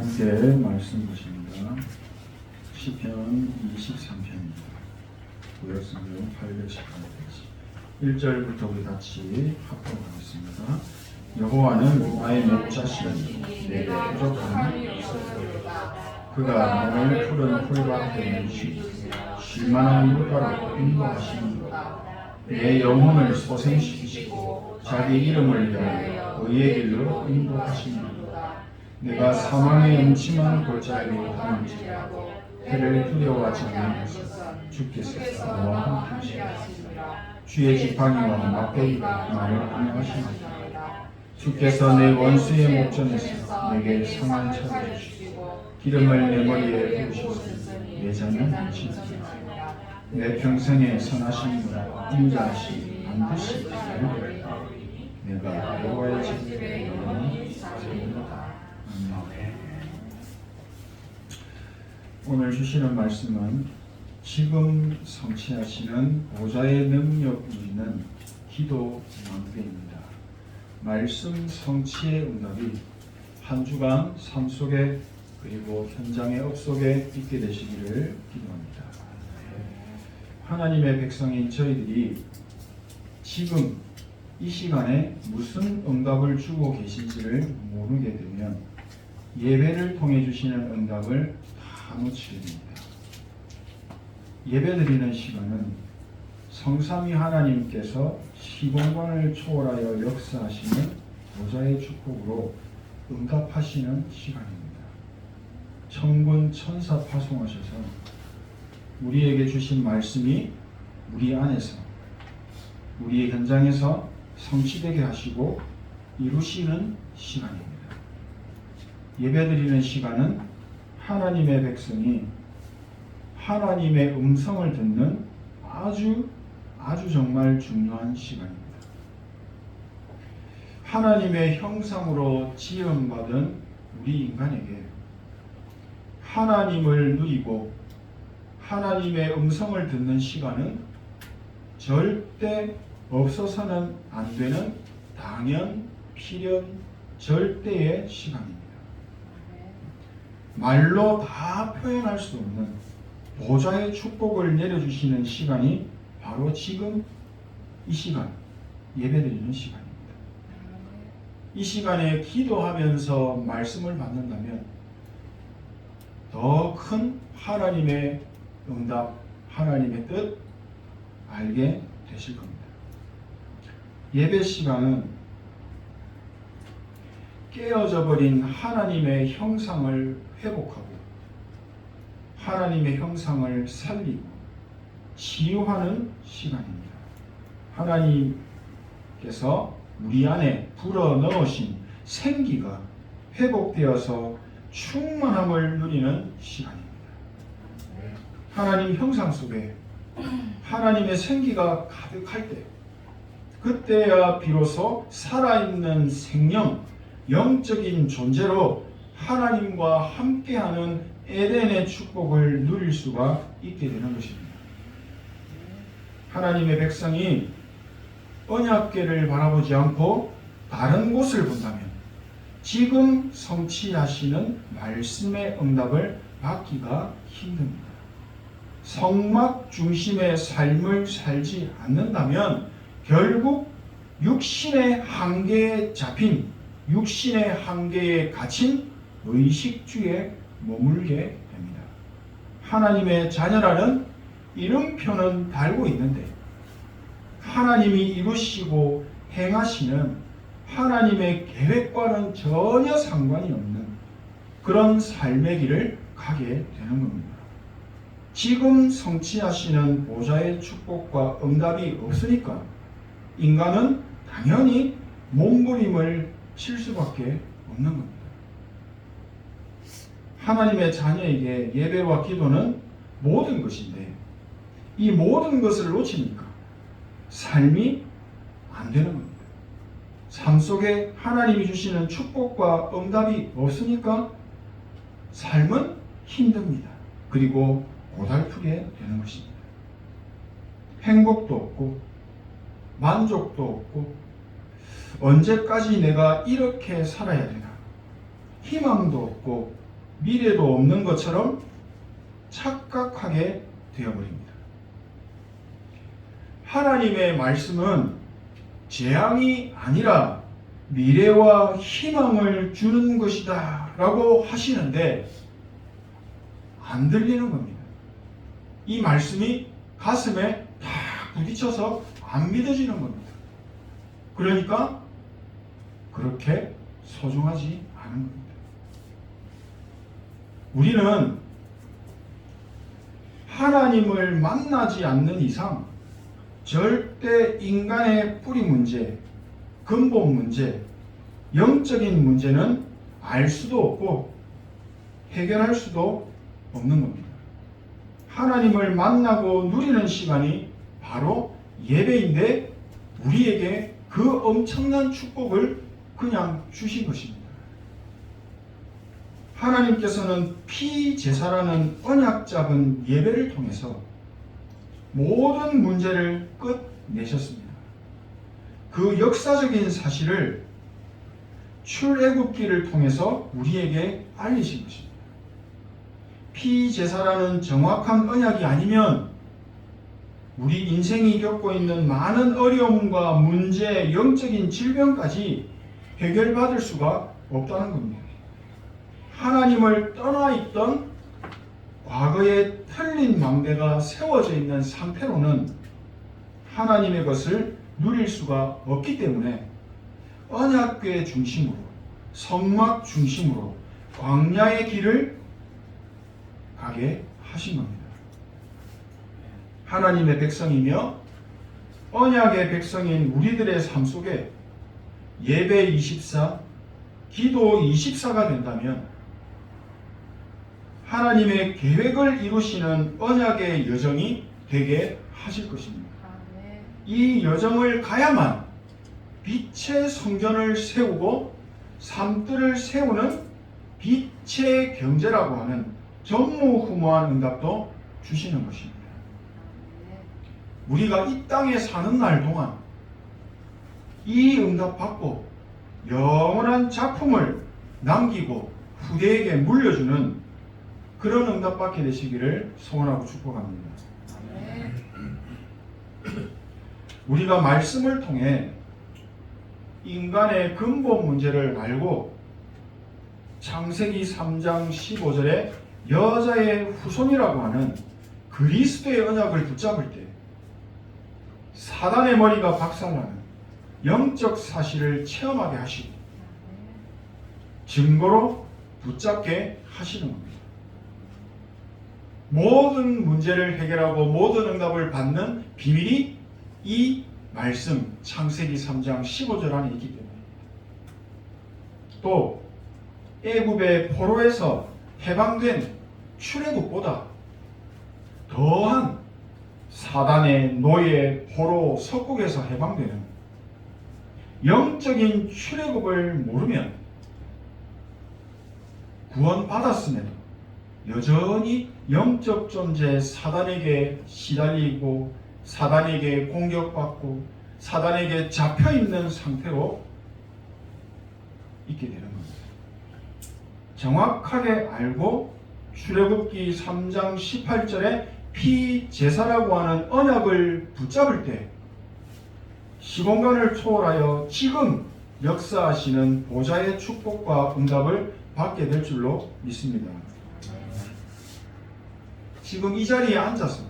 함께 말씀 보십니다. 시편 23편입니다. 구약성경 818페이지 1절부터 우리 같이 합독하겠습니다. 여호와는 나의 목자시니 내게 부족함이 없으리로다. 그가 나를 푸른 풀밭에 누시고 쉴만한 물가로 인도하시는도다. 내 영혼을 소생시키시고 자기 이름을 위하여 의의 길로 인도하시는도다. 내가 사망의 음침한 골짜기로 다닐지라도 해를 두려워하지 않는 것은 주께서 나와 함께 하시니라. 주의 지팡이와 막대기가 나를 안녕하시니라. 주께서 내 원수의 목전에서 내게 상을 차려주시고 기름을 내 머리에 부으시니 내 잔은 넘치니라. 내 평생에 선하심과 인자하심 반드시 나를 베풀리니 내가 여호와의 집에 영원히 살리로다. 오늘 주시는 말씀은 지금 성취하시는 보좌의 능력 있는 기도 망대입니다. 말씀 성취의 응답이 한 주간 삶 속에 그리고 현장의 업속에 있게 되시기를 기도합니다. 하나님의 백성인 저희들이 지금 이 시간에 무슨 응답을 주고 계신지를 모르게 되면 예배를 통해 주시는 응답을 다 놓치게 됩니다. 예배드리는 시간은 성삼위 하나님께서 시공간을 초월하여 역사하시는 보좌의 축복으로 응답하시는 시간입니다. 천군 천사 파송하셔서 우리에게 주신 말씀이 우리 안에서 우리의 현장에서 성취되게 하시고 이루시는 시간입니다. 예배드리는 시간은 하나님의 백성이 하나님의 음성을 듣는 아주 정말 중요한 시간입니다. 하나님의 형상으로 지음받은 우리 인간에게 하나님을 누리고 하나님의 음성을 듣는 시간은 절대 없어서는 안 되는 당연, 필연, 절대의 시간입니다. 말로 다 표현할 수 없는 보좌의 축복을 내려주시는 시간이 바로 지금 이 시간, 예배드리는 시간입니다. 이 시간에 기도하면서 말씀을 받는다면 더 큰 하나님의 응답, 하나님의 뜻 알게 되실 겁니다. 예배 시간은 깨어져 버린 하나님의 형상을 회복하고 하나님의 형상을 살리고 치유하는 시간입니다. 하나님께서 우리 안에 불어넣으신 생기가 회복되어서 충만함을 누리는 시간입니다. 하나님 형상 속에 하나님의 생기가 가득할 때 그때야 비로소 살아있는 생명, 영적인 존재로 하나님과 함께하는 에덴의 축복을 누릴 수가 있게 되는 것입니다. 하나님의 백성이 언약궤를 바라보지 않고 다른 곳을 본다면 지금 성취하시는 말씀의 응답을 받기가 힘듭니다. 성막 중심의 삶을 살지 않는다면 결국 육신의 한계에 잡힌 육신의 한계에 갇힌 의식주에 머물게 됩니다. 하나님의 자녀라는 이름표는 달고 있는데 하나님이 이루시고 행하시는 하나님의 계획과는 전혀 상관이 없는 그런 삶의 길을 가게 되는 겁니다. 지금 성취하시는 보좌의 축복과 응답이 없으니까 인간은 당연히 몸부림을 칠 수밖에 없는 겁니다. 하나님의 자녀에게 예배와 기도는 모든 것인데 이 모든 것을 놓치니까 삶이 안 되는 겁니다. 삶 속에 하나님이 주시는 축복과 응답이 없으니까 삶은 힘듭니다. 그리고 고달프게 되는 것입니다. 행복도 없고 만족도 없고 언제까지 내가 이렇게 살아야 되나 희망도 없고 미래도 없는 것처럼 착각하게 되어버립니다. 하나님의 말씀은 재앙이 아니라 미래와 희망을 주는 것이다 라고 하시는데 안 들리는 겁니다. 이 말씀이 가슴에 탁 부딪혀서 안 믿어지는 겁니다. 그러니까 그렇게 소중하지 않은 겁니다. 우리는 하나님을 만나지 않는 이상 절대 인간의 뿌리 문제, 근본 문제, 영적인 문제는 알 수도 없고 해결할 수도 없는 겁니다. 하나님을 만나고 누리는 시간이 바로 예배인데 우리에게 그 엄청난 축복을 그냥 주신 것입니다. 하나님께서는 피제사라는 언약 잡은 예배를 통해서 모든 문제를 끝내셨습니다. 그 역사적인 사실을 출애굽기를 통해서 우리에게 알리신 것입니다. 피제사라는 정확한 언약이 아니면 우리 인생이 겪고 있는 많은 어려움과 문제, 영적인 질병까지 해결받을 수가 없다는 겁니다. 하나님을 떠나 있던 과거의 틀린 망대가 세워져 있는 상태로는 하나님의 것을 누릴 수가 없기 때문에 언약궤 중심으로, 성막 중심으로 광야의 길을 가게 하신 겁니다. 하나님의 백성이며 언약의 백성인 우리들의 삶 속에 예배 24, 기도 24가 된다면 하나님의 계획을 이루시는 언약의 여정이 되게 하실 것입니다. 이 여정을 가야만 빛의 성전을 세우고 삶들을 세우는 빛의 경제라고 하는 전무후무한 응답도 주시는 것입니다. 우리가 이 땅에 사는 날 동안 이 응답 받고 영원한 작품을 남기고 후대에게 물려주는 그런 응답 받게 되시기를 소원하고 축복합니다. 우리가 말씀을 통해 인간의 근본 문제를 알고 창세기 3장 15절에 여자의 후손이라고 하는 그리스도의 언약을 붙잡을 때 사단의 머리가 박살나는 영적 사실을 체험하게 하시고 증거로 붙잡게 하시는 겁니다. 모든 문제를 해결하고 모든 응답을 받는 비밀이 이 말씀 창세기 3장 15절 안에 있기 때문입니다. 또 애굽의 포로에서 해방된 출애굽보다 더한 사단의 노예 포로 석국에서 해방되는 영적인 출애굽을 모르면 구원받았음에도 여전히 영적 존재 사단에게 시달리고 사단에게 공격받고 사단에게 잡혀있는 상태로 있게 되는 겁니다. 정확하게 알고 출애굽기 3장 18절에 피제사라고 하는 언약을 붙잡을 때 시공간을 초월하여 지금 역사하시는 보좌의 축복과 응답을 받게 될 줄로 믿습니다. 지금 이 자리에 앉아서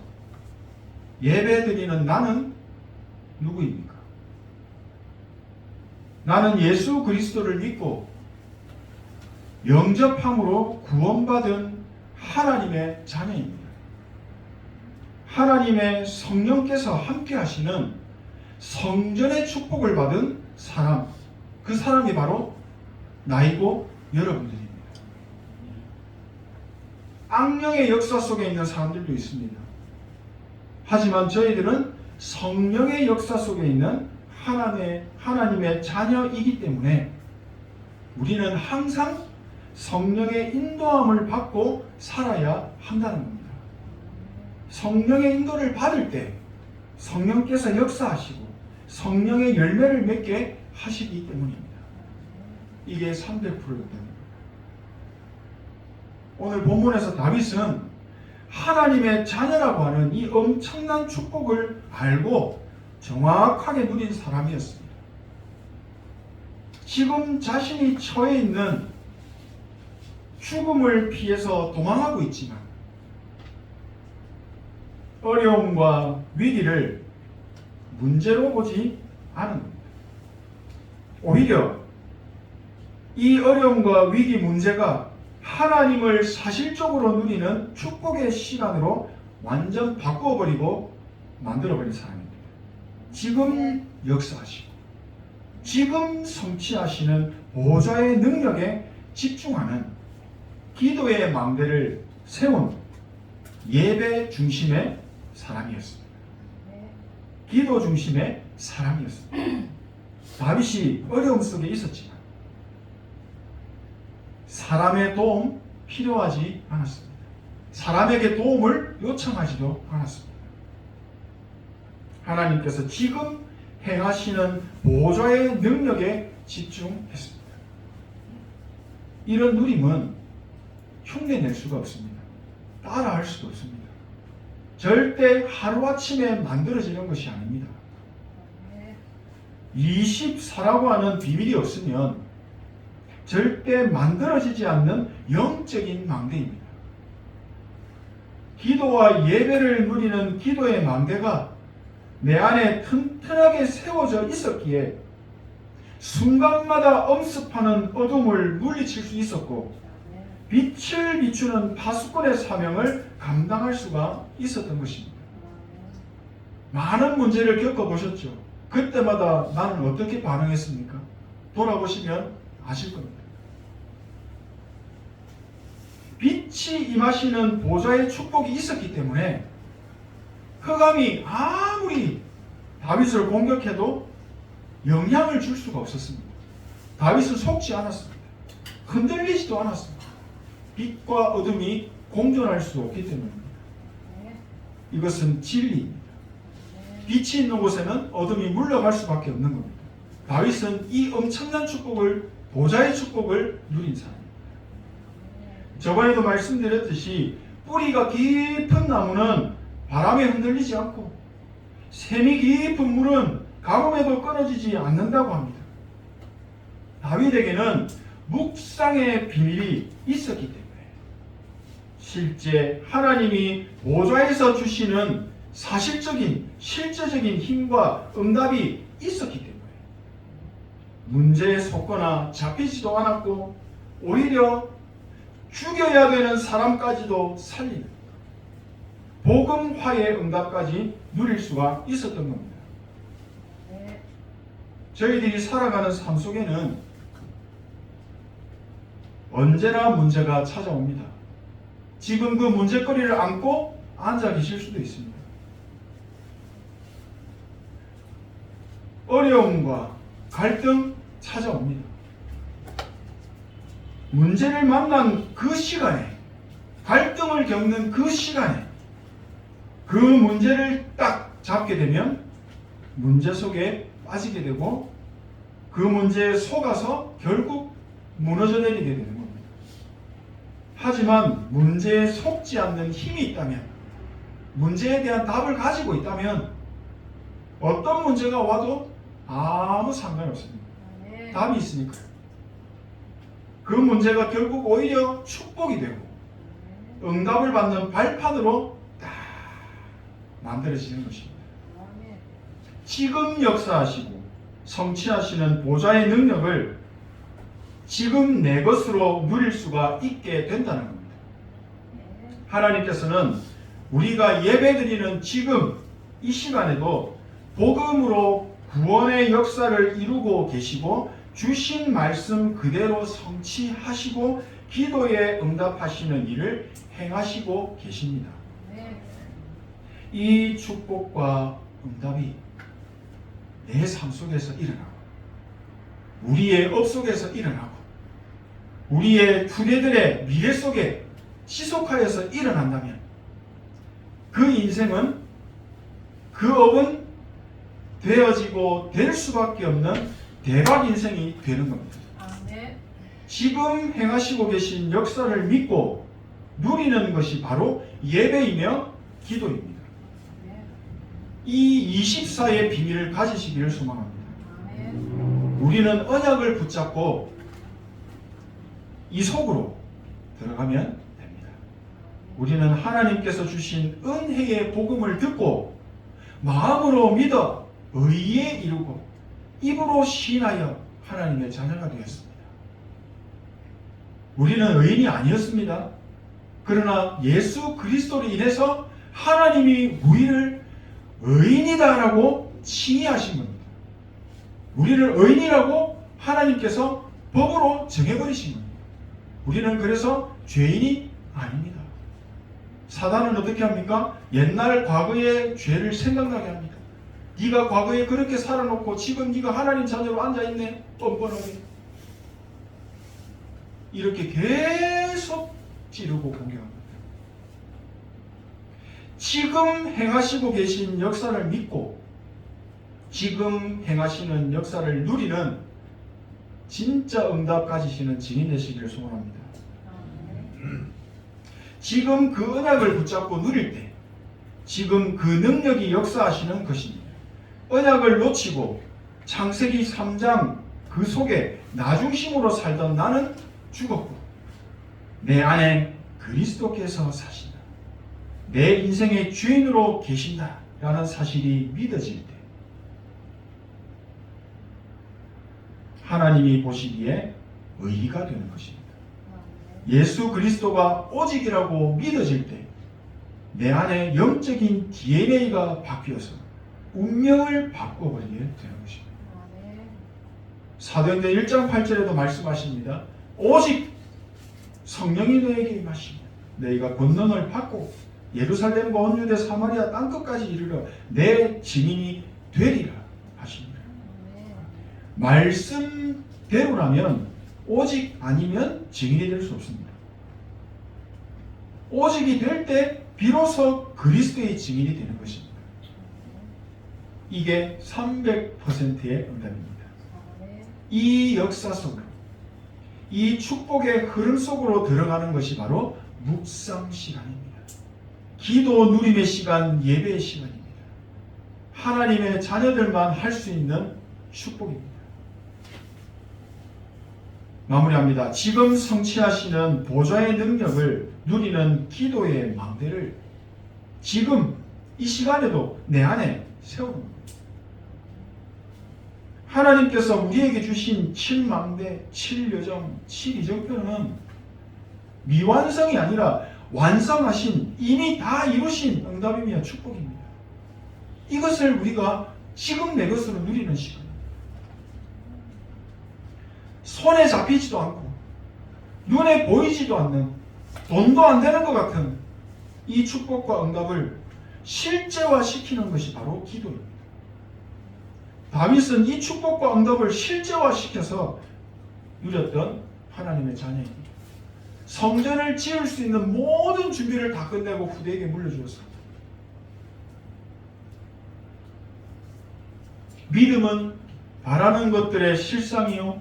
예배드리는 나는 누구입니까? 나는 예수 그리스도를 믿고 영접함으로 구원받은 하나님의 자녀입니다. 하나님의 성령께서 함께 하시는 성전의 축복을 받은 사람, 그 사람이 바로 나이고 여러분들입니다. 악령의 역사 속에 있는 사람들도 있습니다. 하지만 저희들은 성령의 역사 속에 있는 하나님의 자녀이기 때문에 우리는 항상 성령의 인도함을 받고 살아야 한다는 겁니다. 성령의 인도를 받을 때 성령께서 역사하시고 성령의 열매를 맺게 하시기 때문입니다. 이게 300%였다는 겁니다. 오늘 본문에서 다윗은 하나님의 자녀라고 하는 이 엄청난 축복을 알고 정확하게 누린 사람이었습니다. 지금 자신이 처해 있는 죽음을 피해서 도망하고 있지만 어려움과 위기를 문제로 보지 않은 겁니다. 오히려 이 어려움과 위기 문제가 하나님을 사실적으로 누리는 축복의 시간으로 완전 바꿔버리고 만들어버린 사람입니다. 지금 역사하시고 지금 성취하시는 보좌의 능력에 집중하는 기도의 망대를 세운 예배 중심의 사람이었습니다. 기도 중심의 사람이었습니다. 다윗이 어려움 속에 있었지만 사람의 도움 필요하지 않았습니다. 사람에게 도움을 요청하지도 않았습니다. 하나님께서 지금 행하시는 보좌의 능력에 집중했습니다. 이런 누림은 흉내낼 수가 없습니다. 따라할 수도 없습니다. 절대 하루아침에 만들어지는 것이 아닙니다. 24라고 하는 비밀이 없으면 절대 만들어지지 않는 영적인 망대입니다. 기도와 예배를 누리는 기도의 망대가 내 안에 튼튼하게 세워져 있었기에 순간마다 엄습하는 어둠을 물리칠 수 있었고 빛을 비추는 파수꾼의 사명을 감당할 수가 있었던 것입니다. 많은 문제를 겪어보셨죠? 그때마다 나는 어떻게 반응했습니까? 돌아보시면 아실 겁니다. 빛이 임하시는 보좌의 축복이 있었기 때문에 흑암이 아무리 다윗을 공격해도 영향을 줄 수가 없었습니다. 다윗은 속지 않았습니다. 흔들리지도 않았습니다. 빛과 어둠이 공존할 수 없기 때문입니다. 이것은 진리입니다. 빛이 있는 곳에는 어둠이 물러갈 수밖에 없는 겁니다. 다윗은 이 엄청난 축복을, 보좌의 축복을 누린 사람입니다. 저번에도 말씀드렸듯이 뿌리가 깊은 나무는 바람에 흔들리지 않고 샘이 깊은 물은 가뭄에도 끊어지지 않는다고 합니다. 다윗에게는 묵상의 비밀이 있었기 때문에 실제 하나님이 보좌에서 주시는 사실적인 실제적인 힘과 응답이 있었기 때문에 문제에 속거나 잡히지도 않았고 오히려 죽여야 되는 사람까지도 살리는 복음화의 응답까지 누릴 수가 있었던 겁니다. 저희들이 살아가는 삶 속에는 언제나 문제가 찾아옵니다. 지금 그 문제거리를 안고 앉아 계실 수도 있습니다. 어려움과 갈등 찾아옵니다. 문제를 만난 그 시간에, 갈등을 겪는 그 시간에 그 문제를 딱 잡게 되면 문제 속에 빠지게 되고 그 문제에 속아서 결국 무너져 내리게 되는 겁니다. 하지만 문제에 속지 않는 힘이 있다면, 문제에 대한 답을 가지고 있다면 어떤 문제가 와도 아무 상관없습니다. 답이 있으니까요. 그 문제가 결국 오히려 축복이 되고 응답을 받는 발판으로 딱 만들어지는 것입니다. 지금 역사하시고 성취하시는 보좌의 능력을 지금 내 것으로 누릴 수가 있게 된다는 겁니다. 하나님께서는 우리가 예배드리는 지금 이 시간에도 복음으로 구원의 역사를 이루고 계시고 주신 말씀 그대로 성취하시고 기도에 응답하시는 일을 행하시고 계십니다. 이 축복과 응답이 내 삶 속에서 일어나고 우리의 업 속에서 일어나고 우리의 후대들의 미래 속에 지속하여서 일어난다면 그 인생은, 그 업은 되어지고 될 수밖에 없는 대박 인생이 되는 겁니다. 지금 행하시고 계신 역사를 믿고 누리는 것이 바로 예배이며 기도입니다. 이 24의 비밀을 가지시기를 소망합니다. 우리는 언약을 붙잡고 이 속으로 들어가면 됩니다. 우리는 하나님께서 주신 은혜의 복음을 듣고 마음으로 믿어 의에 이르고 입으로 시인하여 하나님의 자녀가 되었습니다. 우리는 의인이 아니었습니다. 그러나 예수 그리스도로 인해서 하나님이 우리를 의인이다라고 칭의하신 겁니다. 우리를 의인이라고 하나님께서 법으로 정해버리신 겁니다. 우리는 그래서 죄인이 아닙니다. 사단은 어떻게 합니까? 옛날 과거의 죄를 생각나게 합니다. 네가 과거에 그렇게 살아놓고 지금 네가 하나님 자녀로 앉아있네. 뻔뻔하게. 이렇게 계속 찌르고 공격합니다. 지금 행하시고 계신 역사를 믿고 지금 행하시는 역사를 누리는 진짜 응답 가지시는 증인 되시기를 소원합니다. 지금 그 언약을 붙잡고 누릴 때 지금 그 능력이 역사하시는 것입니다. 언약을 놓치고 창세기 3장 그 속에 나중심으로 살던 나는 죽었고 내 안에 그리스도께서 사신다. 내 인생의 주인으로 계신다 라는 사실이 믿어질 때 하나님이 보시기에 의의가 되는 것입니다. 예수 그리스도가 오직이라고 믿어질 때 내 안에 영적인 DNA가 바뀌어서 운명을 바꿔버리게 되는 것입니다. 사도행전 1장 8절에도 말씀하십니다. 오직 성령이 너에게 임하시면 너희가 권능을 받고 예루살렘과 온 유대 사마리아 땅끝까지 이르러 내 증인이 되리라 하십니다. 말씀대로라면 오직 아니면 증인이 될 수 없습니다. 오직이 될 때 비로소 그리스도의 증인이 되는 것입니다. 이게 300%의 응답입니다. 이 역사 속으로 이 축복의 흐름 속으로 들어가는 것이 바로 묵상 시간입니다. 기도 누림의 시간, 예배의 시간입니다. 하나님의 자녀들만 할 수 있는 축복입니다. 마무리합니다. 지금 성취하시는 보좌의 능력을 누리는 기도의 망대를 지금 이 시간에도 내 안에 세우는 겁니다. 하나님께서 우리에게 주신 7망대, 7요정, 7이정표는 미완성이 아니라 완성하신 이미 다 이루신 응답이며 축복입니다. 이것을 우리가 지금 내 것으로 누리는 시간입니다. 손에 잡히지도 않고 눈에 보이지도 않는 돈도 안 되는 것 같은 이 축복과 응답을 실제화시키는 것이 바로 기도입니다. 다윗은 이 축복과 응답을 실제화시켜서 누렸던 하나님의 자녀입니다. 성전을 지을 수 있는 모든 준비를 다 끝내고 후대에게 물려주었습니다. 믿음은 바라는 것들의 실상이요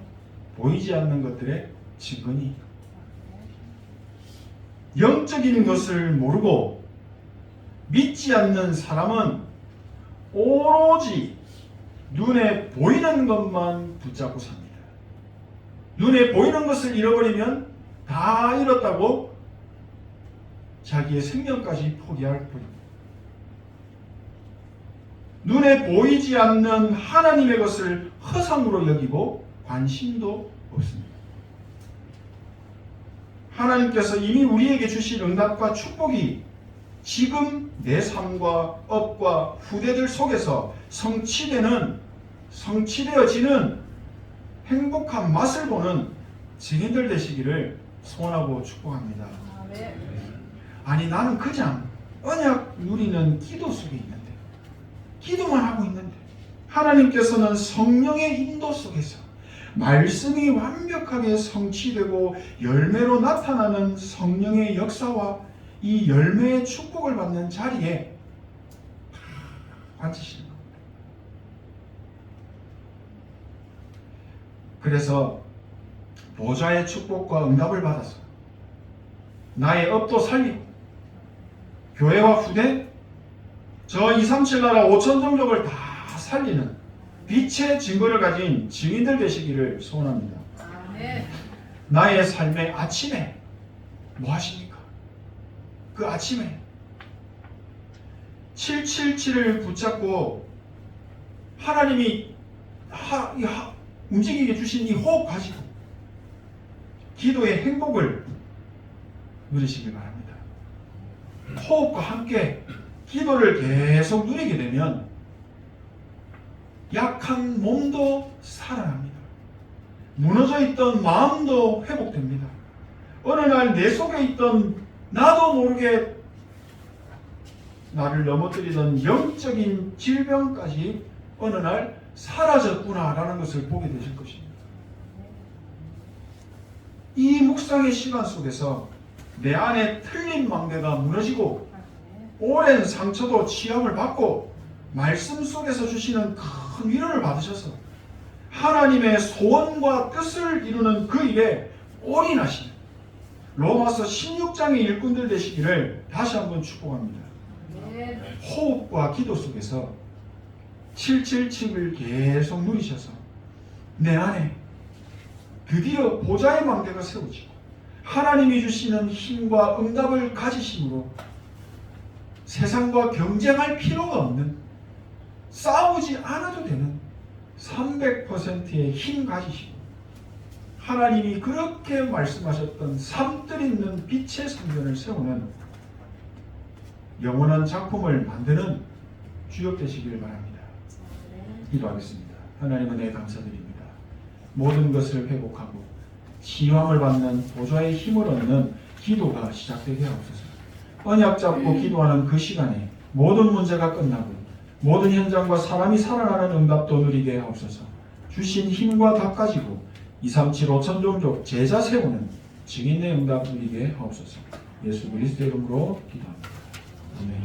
보이지 않는 것들의 증거니 영적인 것을 모르고 믿지 않는 사람은 오로지 눈에 보이는 것만 붙잡고 삽니다. 눈에 보이는 것을 잃어버리면 다 잃었다고 자기의 생명까지 포기할 뿐입니다. 눈에 보이지 않는 하나님의 것을 허상으로 여기고 관심도 없습니다. 하나님께서 이미 우리에게 주신 응답과 축복이 지금 내 삶과 업과 후대들 속에서 성취되어지는 행복한 맛을 보는 증인들 되시기를 소원하고 축복합니다. 아니 나는 그냥 언약 누리는 기도 속에 있는데 기도만 하고 있는데 하나님께서는 성령의 인도 속에서 말씀이 완벽하게 성취되고 열매로 나타나는 성령의 역사와 이 열매의 축복을 받는 자리에 앉으시는 겁니다. 그래서 보좌의 축복과 응답을 받아서 나의 업도 살리고 교회와 후대, 저 237 나라 5천 종족을 다 살리는 빛의 증거를 가진 증인들 되시기를 소원합니다. 나의 삶의 아침에 뭐 하십니까? 그 아침에 777을 붙잡고 하나님이 움직이게 주신 이 호흡 가지고 기도의 행복을 누리시길 바랍니다. 호흡과 함께 기도를 계속 누리게 되면 약한 몸도 살아납니다. 무너져 있던 마음도 회복됩니다. 어느 날 내 속에 있던 나도 모르게 나를 넘어뜨리던 영적인 질병까지 어느 날 사라졌구나라는 것을 보게 되실 것입니다. 이 묵상의 시간 속에서 내 안에 틀린 망대가 무너지고 오랜 상처도 치유함을 받고 말씀 속에서 주시는 큰 위로를 받으셔서 하나님의 소원과 뜻을 이루는 그 일에 올인하시는 로마서 16장의 일꾼들 되시기를 다시 한번 축복합니다. 호흡과 기도 속에서 777을 계속 누리셔서 내 안에 드디어 보좌의 망대가 세워지고 하나님이 주시는 힘과 응답을 가지심으로 세상과 경쟁할 필요가 없는, 싸우지 않아도 되는 300%의 힘 가지시고 하나님이 그렇게 말씀하셨던 삶들 있는 빛의 성전을 세우는 영원한 작품을 만드는 주역 되시기를 바랍니다. 기도하겠습니다. 하나님 은혜 감사드립니다. 모든 것을 회복하고 치유함을 받는 보좌의 힘을 얻는 기도가 시작되게 하옵소서. 언약 잡고 기도하는 그 시간에 모든 문제가 끝나고 모든 현장과 사람이 살아나는 응답도 누리게 하옵소서. 주신 힘과 답 가지고 237 5천 종족 제자 세우는 증인의 응답 누리게 하옵소서. 예수 그리스도의 이름으로 기도합니다. 아멘.